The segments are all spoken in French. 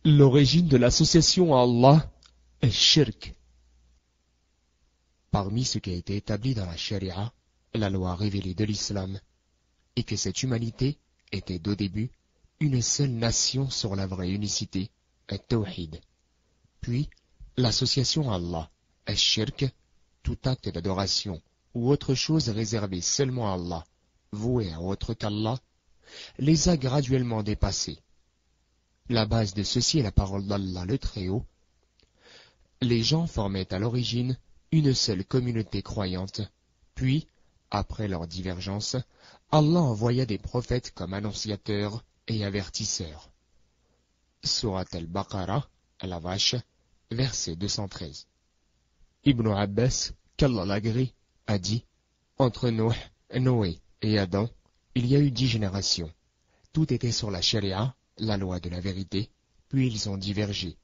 L'origine de l'association à Allah est shirk. Parmi ce qui a été établi dans la charia, la loi révélée de l'islam, est que cette humanité était d'au début une seule nation sur la vraie unicité, at-tawhid. Puis, l'association à Allah, shirk, tout acte d'adoration ou autre chose réservée seulement à Allah, voué à autre qu'Allah, les a graduellement dépassés. La base de ceci est la parole d'Allah le Très-Haut. Les gens formaient à l'origine une seule communauté croyante, puis, après leur divergence, Allah envoya des prophètes comme annonciateurs et avertisseurs. Surat al-Baqarah, la vache, verset 213. Ibn Abbas, qu'Allah l'agrée, a dit, entre Noé et Adam, il y a eu 10 générations. Tout était sur la charia, la loi de la vérité, puis ils ont divergé.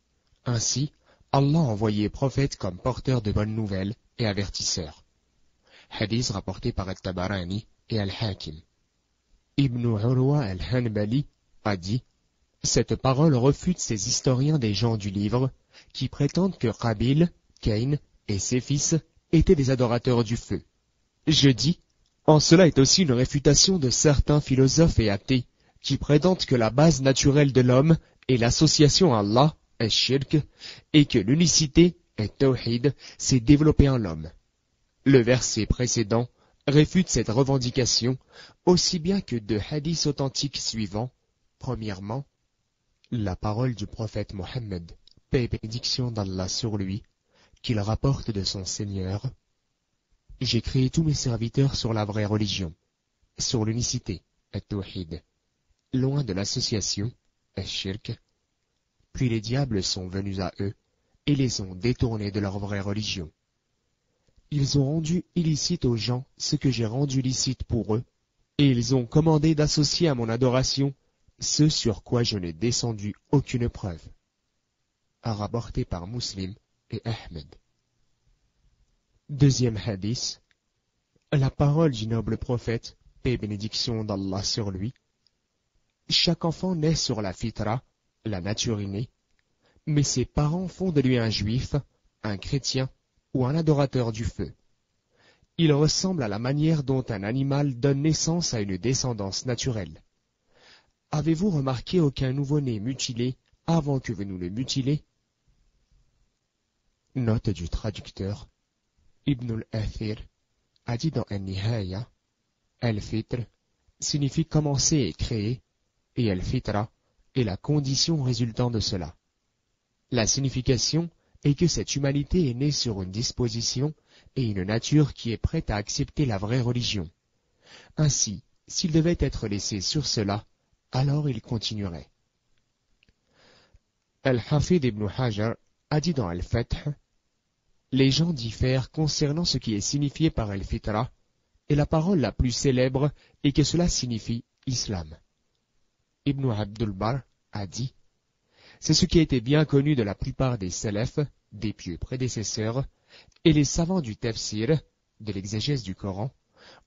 Ainsi, Allah a envoyé prophètes comme porteurs de bonnes nouvelles et avertisseurs. Hadith rapporté par Al-Tabarani et Al-Hakim. Ibn Urwa al-Hanbali a dit, cette parole refute ces historiens des gens du livre qui prétendent que Qabil, Caïn et ses fils étaient des adorateurs du feu. Je dis, en cela est aussi une réfutation de certains philosophes et athées qui prétendent que la base naturelle de l'homme est l'association à Allah, shirk, et que l'unicité, tawhid, s'est développée en l'homme. Le verset précédent réfute cette revendication aussi bien que deux hadiths authentiques suivants. Premièrement, la parole du prophète Mohammed, paix et bénédiction d'Allah sur lui, qu'il rapporte de son Seigneur. J'ai créé tous mes serviteurs sur la vraie religion, sur l'unicité, tawhid, loin de l'association, shirk. Puis les diables sont venus à eux et les ont détournés de leur vraie religion. Ils ont rendu illicite aux gens ce que j'ai rendu licite pour eux, et ils ont commandé d'associer à mon adoration ce sur quoi je n'ai descendu aucune preuve. Rapporté par Muslim et Ahmed. Deuxième hadith, la parole du noble prophète, paix et bénédiction d'Allah sur lui. Chaque enfant naît sur la fitra, la nature innée, mais ses parents font de lui un juif, un chrétien ou un adorateur du feu. Il ressemble à la manière dont un animal donne naissance à une descendance naturelle. Avez-vous remarqué aucun nouveau-né mutilé avant que vous nous le mutilez? Note du traducteur. Ibn al-Athir a dit dans An-Nihaya, al-Fitr signifie commencer et créer, et al-Fitra est la condition résultant de cela. La signification est que cette humanité est née sur une disposition et une nature qui est prête à accepter la vraie religion. Ainsi, s'il devait être laissé sur cela, alors il continuerait. Al-Hafid ibn Hajar a dit dans Al-Fath, les gens diffèrent concernant ce qui est signifié par Al-Fitra, et la parole la plus célèbre est que cela signifie Islam. Ibn Abdul Bar a dit, c'est ce qui était bien connu de la plupart des salafs, des pieux prédécesseurs, et les savants du tafsir, de l'exégèse du Coran,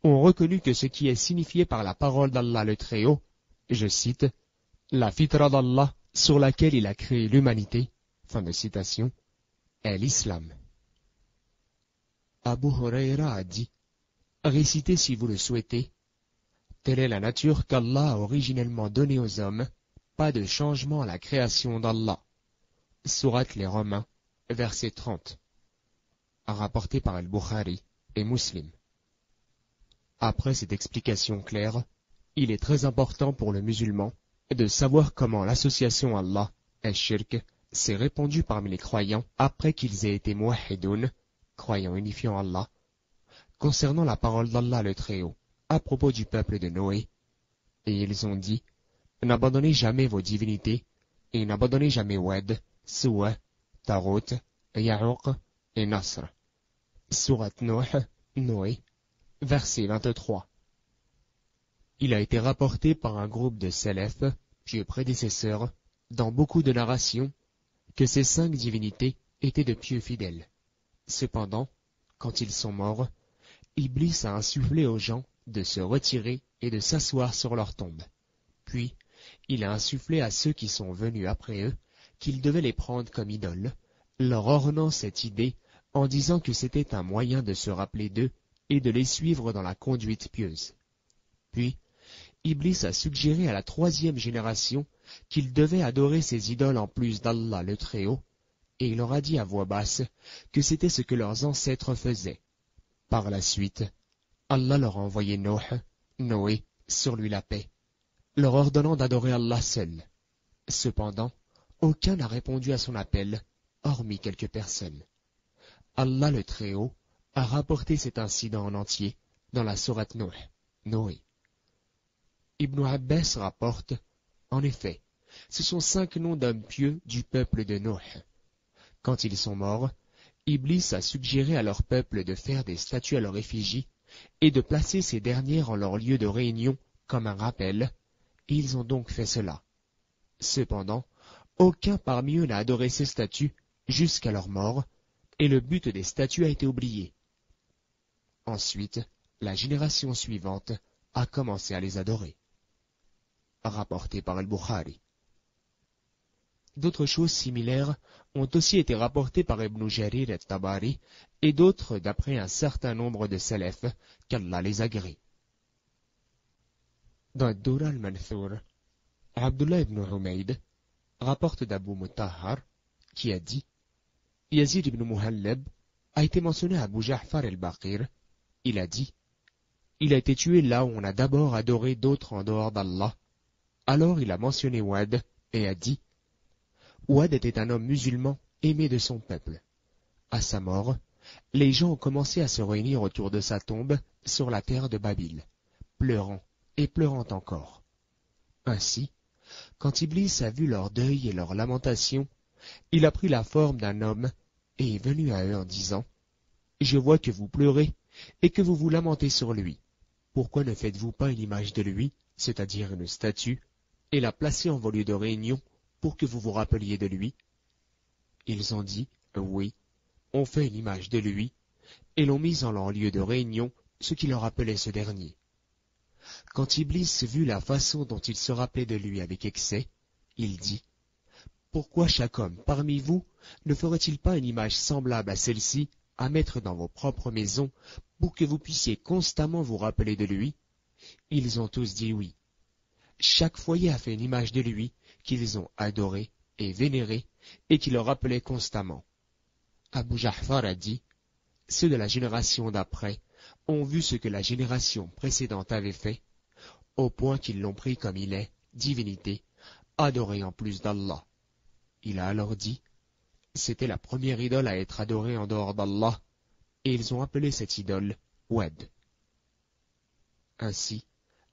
ont reconnu que ce qui est signifié par la parole d'Allah le Très-Haut, je cite, la fitra d'Allah sur laquelle il a créé l'humanité, fin de citation, est l'islam. Abu Huraira a dit, récitez si vous le souhaitez, telle est la nature qu'Allah a originellement donnée aux hommes, pas de changement à la création d'Allah. Surat les Romains, verset 30. Rapporté par Al-Bukhari et Muslim. Après cette explication claire, il est très important pour le musulman de savoir comment l'association Allah, al-Shirk, s'est répandue parmi les croyants après qu'ils aient été muwahhidoun, croyants unifiant Allah, concernant la parole d'Allah le Très-Haut, à propos du peuple de Noé. Et ils ont dit, n'abandonnez jamais vos divinités, et n'abandonnez jamais Wad, Suwa, Tarot, Ya'uq et Nasr. Surat Noé, verset 23. Il a été rapporté par un groupe de salafs, pieux prédécesseurs, dans beaucoup de narrations, que ces 5 divinités étaient de pieux fidèles. Cependant, quand ils sont morts, Iblis a insufflé aux gens de se retirer et de s'asseoir sur leur tombe. Puis, il a insufflé à ceux qui sont venus après eux qu'ils devaient les prendre comme idoles, leur ornant cette idée en disant que c'était un moyen de se rappeler d'eux et de les suivre dans la conduite pieuse. Puis, Iblis a suggéré à la 3e génération qu'ils devaient adorer ces idoles en plus d'Allah le Très-Haut, et il leur a dit à voix basse que c'était ce que leurs ancêtres faisaient. Par la suite, Allah leur a envoyé Noé, sur lui la paix, leur ordonnant d'adorer Allah seul. Cependant, aucun n'a répondu à son appel, hormis quelques personnes. Allah le Très-Haut a rapporté cet incident en entier dans la sourate Noé. Ibn Abbas rapporte, en effet, ce sont 5 noms d'hommes pieux du peuple de Noé. Quand ils sont morts, Iblis a suggéré à leur peuple de faire des statues à leur effigie et de placer ces dernières en leur lieu de réunion comme un rappel, et ils ont donc fait cela. Cependant, aucun parmi eux n'a adoré ces statues jusqu'à leur mort, et le but des statues a été oublié. Ensuite, la génération suivante a commencé à les adorer. Rapporté par Al-Bukhari. D'autres choses similaires ont aussi été rapportées par Ibn Jarir al-Tabari et d'autres d'après un certain nombre de salafs qu'Allah les agrée. Dans Dur al-Manthur, Abdullah ibn Humayd rapporte d'Abu Mutahhar qui a dit « Yazid ibn Muhallab a été mentionné à Abu Ja'far al-Baqir. Il a dit « Il a été tué là où on a d'abord adoré d'autres en dehors d'Allah. » Alors il a mentionné Wad et a dit « Wad était un homme musulman aimé de son peuple. À sa mort, les gens ont commencé à se réunir autour de sa tombe sur la terre de Babil, pleurant et pleurant encore. Ainsi, quand Iblis a vu leur deuil et leur lamentation, il a pris la forme d'un homme et est venu à eux en disant « Je vois que vous pleurez et que vous vous lamentez sur lui. Pourquoi ne faites-vous pas une image de lui, c'est-à-dire une statue, et la placer en vos lieux de réunion pour que vous vous rappeliez de lui ?» Ils ont dit « Oui, on fait une image de lui » et l'ont mise en leur lieu de réunion, ce qui leur rappelait ce dernier. Quand Iblis vit la façon dont il se rappelait de lui avec excès, il dit « Pourquoi chaque homme parmi vous ne ferait-il pas une image semblable à celle-ci à mettre dans vos propres maisons pour que vous puissiez constamment vous rappeler de lui ?» Ils ont tous dit oui. Chaque foyer a fait une image de lui qu'ils ont adoré et vénéré et qui leur rappelait constamment. Abu Ja'far a dit « Ceux de la génération d'après ont vu ce que la génération précédente avait fait, au point qu'ils l'ont pris comme il est, divinité, adorée en plus d'Allah. » Il a alors dit « C'était la première idole à être adorée en dehors d'Allah, et ils ont appelé cette idole Wad. » Ainsi,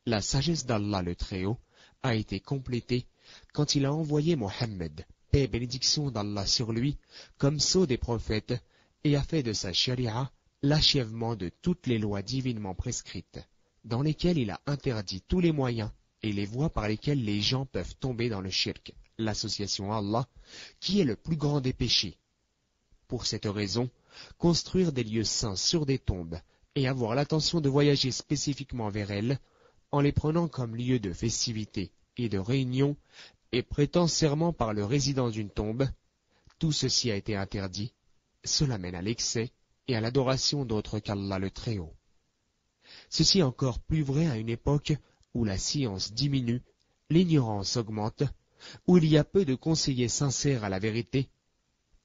la sagesse d'Allah le Très-Haut a été complétée quand il a envoyé Mohammed, paix et bénédiction d'Allah sur lui, comme sceau des prophètes, et a fait de sa sharia l'achèvement de toutes les lois divinement prescrites, dans lesquelles il a interdit tous les moyens et les voies par lesquelles les gens peuvent tomber dans le shirk, l'association à Allah, qui est le plus grand des péchés. Pour cette raison, construire des lieux saints sur des tombes et avoir l'attention de voyager spécifiquement vers elles, en les prenant comme lieu de festivité et de réunion, et prêtant serment par le résident d'une tombe, tout ceci a été interdit. Cela mène à l'excès et à l'adoration d'autres qu'Allah le Très-Haut. Ceci est encore plus vrai à une époque où la science diminue, l'ignorance augmente, où il y a peu de conseillers sincères à la vérité,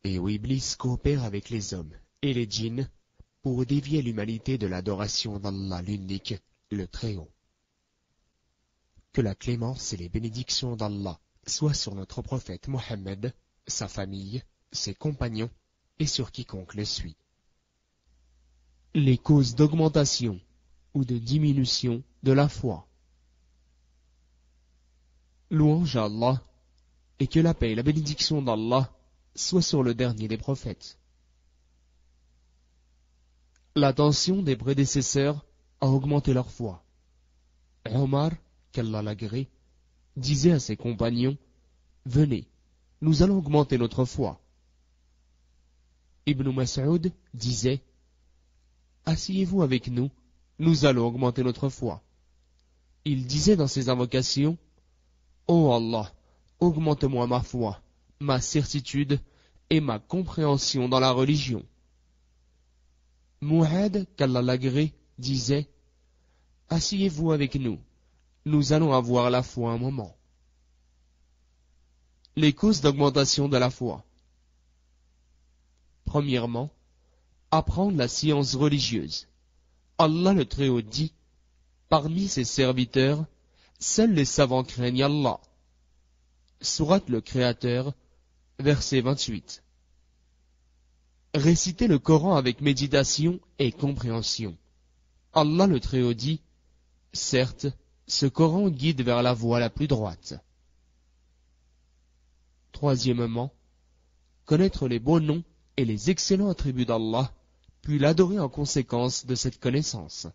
et où Iblis coopère avec les hommes et les djinns pour dévier l'humanité de l'adoration d'Allah l'unique, le Très-Haut. Que la clémence et les bénédictions d'Allah soient sur notre prophète Mohammed, sa famille, ses compagnons et sur quiconque le suit. Les causes d'augmentation ou de diminution de la foi. Louange à Allah, et que la paix et la bénédiction d'Allah soient sur le dernier des prophètes. L'attention des prédécesseurs a augmenté leur foi. Omar, qu'Allah l'agrée, disait à ses compagnons « Venez, nous allons augmenter notre foi. » Ibn Mas'ud disait « Asseyez-vous avec nous, nous allons augmenter notre foi. » Il disait dans ses invocations « Ô Allah, augmente-moi ma foi, ma certitude et ma compréhension dans la religion. Mu'ad, qu'Allah l'agrée, disait « Asseyez-vous avec nous, nous allons avoir la foi un moment. » Les causes d'augmentation de la foi. Premièrement, apprendre la science religieuse. Allah le Très-Haut dit, parmi ses serviteurs, seuls les savants craignent Allah. Sourate le Créateur, verset 28. Réciter le Coran avec méditation et compréhension. Allah le Très-Haut dit, certes, ce Coran guide vers la voie la plus droite. Troisièmement, connaître les beaux noms et les excellents attributs d'Allah, puis l'adorer en conséquence de cette connaissance.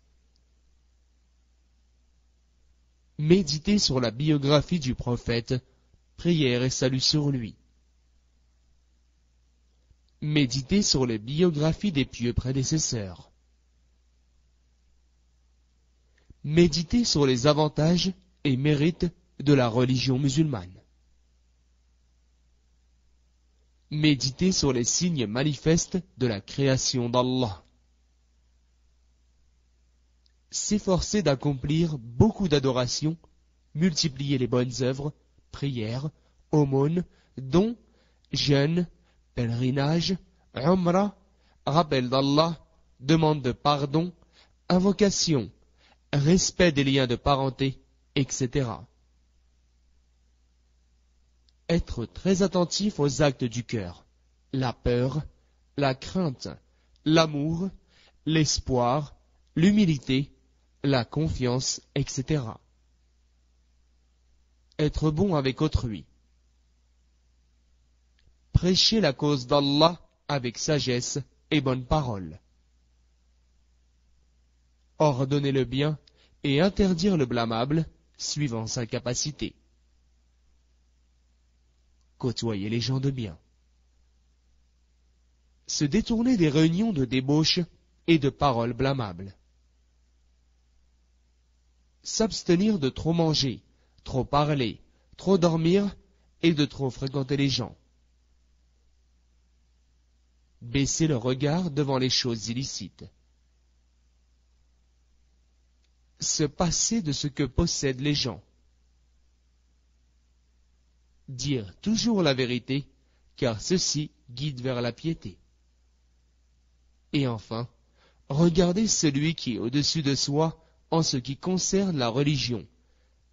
Méditer sur la biographie du prophète, prière et salut sur lui. Méditer sur les biographies des pieux prédécesseurs. Méditer sur les avantages et mérites de la religion musulmane. Méditer sur les signes manifestes de la création d'Allah. S'efforcer d'accomplir beaucoup d'adorations, multiplier les bonnes œuvres, prières, aumônes, dons, jeûnes, pèlerinage, umrah, rappel d'Allah, demande de pardon, invocation, respect des liens de parenté, etc. Être très attentif aux actes du cœur, la peur, la crainte, l'amour, l'espoir, l'humilité, la confiance, etc. Être bon avec autrui. Prêcher la cause d'Allah avec sagesse et bonne parole. Ordonner le bien et interdire le blâmable, suivant sa capacité. Côtoyer les gens de bien. Se détourner des réunions de débauche et de paroles blâmables. S'abstenir de trop manger, trop parler, trop dormir et de trop fréquenter les gens. Baisser le regard devant les choses illicites. Se passer de ce que possèdent les gens. Dire toujours la vérité, car ceci guide vers la piété. Et enfin, regarder celui qui est au-dessus de soi en ce qui concerne la religion,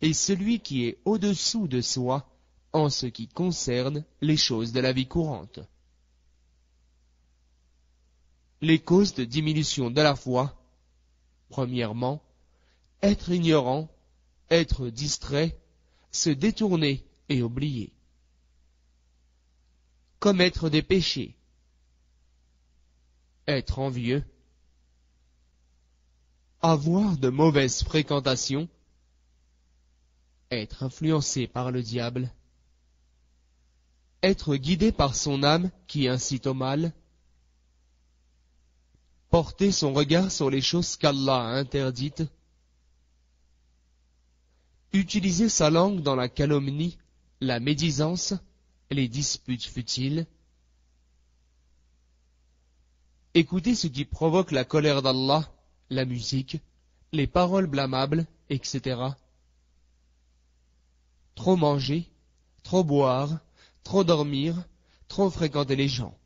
et celui qui est au-dessous de soi en ce qui concerne les choses de la vie courante. Les causes de diminution de la foi. Premièrement, être ignorant, être distrait, se détourner et oublier. Commettre des péchés. Être envieux. Avoir de mauvaises fréquentations. Être influencé par le diable. Être guidé par son âme qui incite au mal. Porter son regard sur les choses qu'Allah a interdites. Utiliser sa langue dans la calomnie, la médisance, les disputes futiles. Écouter ce qui provoque la colère d'Allah, la musique, les paroles blâmables, etc. Trop manger, trop boire, trop dormir, trop fréquenter les gens.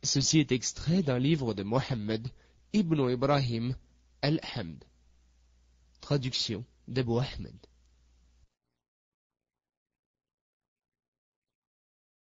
Ceci est extrait d'un livre de Mohammed ibn Ibrahim al-Hamd. Traduction d'Abu Ahmed.